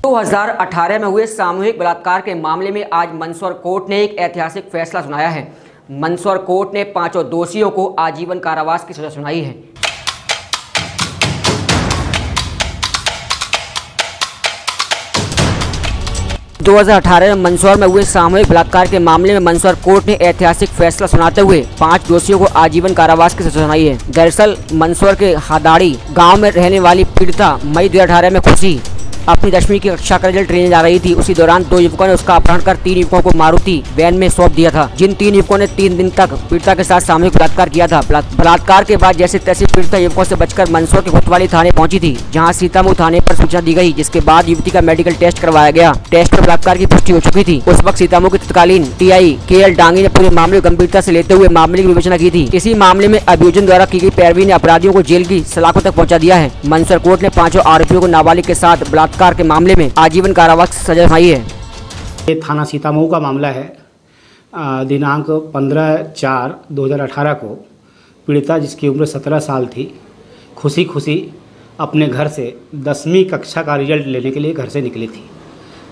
2018 में हुए सामूहिक बलात्कार के मामले में आज मंदसौर कोर्ट ने एक ऐतिहासिक फैसला सुनाया है। मंदसौर कोर्ट ने पांचों दोषियों को आजीवन कारावास की सजा सुनाई है। दो 2018 में मंदसौर में हुए सामूहिक बलात्कार के मामले में मंदसौर कोर्ट ने ऐतिहासिक फैसला सुनाते हुए 5 दोषियों को आजीवन कारावास की सजा सुनाई है। दरअसल मंदसौर के हादाड़ी गांव में रहने वाली पीड़िता मई 2018 में खुशी अपनी 10वीं की कक्षा का रिजल्ट ट्रेन जा रही थी। उसी दौरान 2 युवकों ने उसका अपहरण कर 3 युवकों को मारुति वैन में सौंप दिया था, जिन 3 युवकों ने 3 दिन तक पीड़िता के साथ सामूहिक बलात्कार किया था। बलात्कार के बाद जैसे तैसे पीड़िता युवकों से बचकर मंदसौर के कोतवाली थाने पहुंची थी, जहां सीतामऊ थाने पर सूचना दी गई, जिसके बाद युवती का मेडिकल टेस्ट करवाया गया। टेस्ट में बलात्कार की पुष्टि हो चुकी थी। उस वक्त सीतामऊ के तत्कालीन टीआई KL डांगी ने पूरे मामले को गंभीरता से लेते हुए मामले की विवेचना की थी। इसी मामले में अभियोजन द्वारा की गई पैरवी ने अपराधियों को जेल की सलाखों तक पहुँचा दिया है। मंदसौर कोर्ट ने 5 आरोपियों को नाबालिग के साथ बलात्कार के मामले में आजीवन कारावास की सजा सुनाई है। ये थाना सीतामऊ का मामला है। दिनांक 15/4/2018 को पीड़िता, जिसकी उम्र 17 साल थी, खुशी अपने घर से 10वीं कक्षा का रिजल्ट लेने के लिए घर से निकली थी।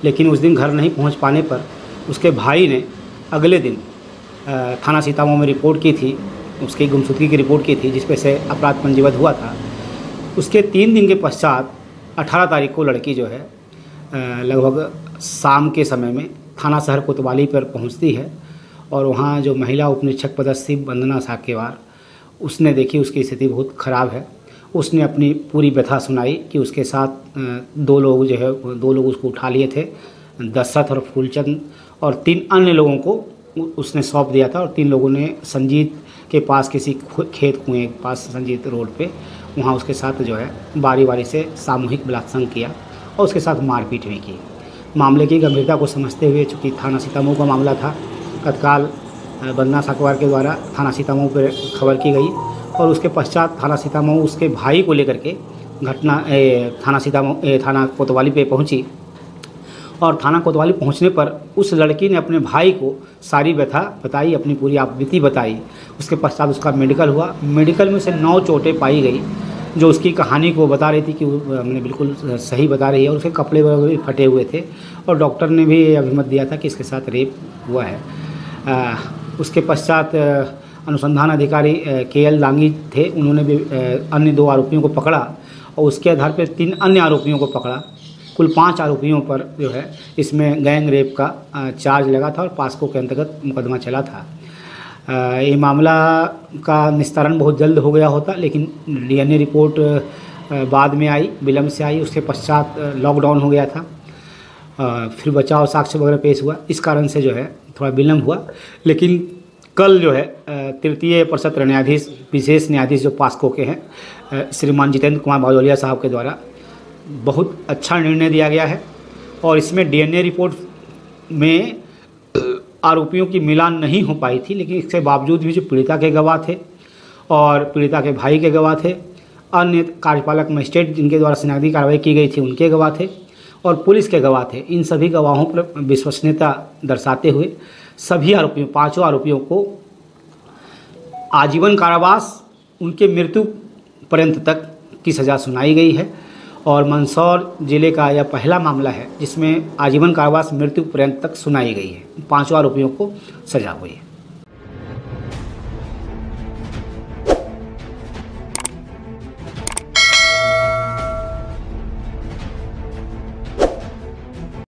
लेकिन उस दिन घर नहीं पहुंच पाने पर उसके भाई ने अगले दिन थाना सीतामऊ में रिपोर्ट की थी, उसकी गुमशुदगी की रिपोर्ट की थी, जिस पे से अपराध पंजीबद्ध हुआ था। उसके 3 दिन के पश्चात 18 तारीख को लड़की जो है लगभग शाम के समय में थाना शहर कोतवाली पर पहुंचती है और वहां जो महिला उपनिरीक्षक पदस्थ थी वंदना साकेवार, उसने देखी उसकी स्थिति बहुत ख़राब है। उसने अपनी पूरी व्यथा सुनाई कि उसके साथ 2 लोग जो है 2 लोग उसको उठा लिए थे, दशरथ और फूलचंद, और 3 अन्य लोगों को उसने सौंप दिया था। और 3 लोगों ने संजीत के पास किसी खेत कुएँ के पास संजीत रोड पे वहाँ उसके साथ जो है बारी से सामूहिक बलात्कार किया और उसके साथ मारपीट भी की। मामले की गंभीरता को समझते हुए, चूँकि थाना सीतामऊ का मामला था, तत्काल वंदना साकेवार के द्वारा थाना सीतामऊ पर खबर की गई और उसके पश्चात थाना सीतामऊ उसके भाई को लेकर के थाना कोतवाली पे पहुंची। और थाना कोतवाली पहुंचने पर उस लड़की ने अपने भाई को सारी व्यथा बताई, अपनी पूरी आपबीती बताई। उसके पश्चात उसका मेडिकल हुआ। मेडिकल में से 9 चोटें पाई गई, जो उसकी कहानी को बता रही थी कि हमने बिल्कुल सही बता रही है। और उसके कपड़े वगैरह भी फटे हुए थे और डॉक्टर ने भी अभिमत दिया था कि इसके साथ रेप हुआ है। उसके पश्चात अनुसंधान अधिकारी KL डांगी थे, उन्होंने भी अन्य 2 आरोपियों को पकड़ा और उसके आधार पर 3 अन्य आरोपियों को पकड़ा। कुल 5 आरोपियों पर जो है इसमें गैंग रेप का चार्ज लगा था और पास्को के अंतर्गत मुकदमा चला था। ये मामला का निस्तारण बहुत जल्द हो गया होता, लेकिन DNA रिपोर्ट बाद में आई, विलम्ब से आई। उसके पश्चात लॉकडाउन हो गया था, फिर बचाव साक्ष्य वगैरह पेश हुआ, इस कारण से जो है थोड़ा विलम्ब हुआ। लेकिन कल जो है तृतीय सत्र न्यायाधीश, विशेष न्यायाधीश जो पास्को के हैं, श्रीमान जितेंद्र कुमार भदौलिया साहब के द्वारा बहुत अच्छा निर्णय दिया गया है। और इसमें DNA रिपोर्ट में आरोपियों की मिलान नहीं हो पाई थी, लेकिन इसके बावजूद भी जो पीड़िता के गवाह थे और पीड़िता के भाई के गवाह थे, अन्य कार्यपालक मजिस्ट्रेट जिनके द्वारा शनाख्ती कार्रवाई की गई थी उनके गवाह थे और पुलिस के गवाह थे, इन सभी गवाहों पर विश्वसनीयता दर्शाते हुए सभी आरोपियों 5 आरोपियों को आजीवन कारावास, उनके मृत्यु पर्यंत तक की सज़ा सुनाई गई है। और मंदसौर जिले का यह पहला मामला है जिसमें आजीवन कारावास मृत्यु पर्यंत तक सुनाई गई है। 5 आरोपियों को सजा हुई है।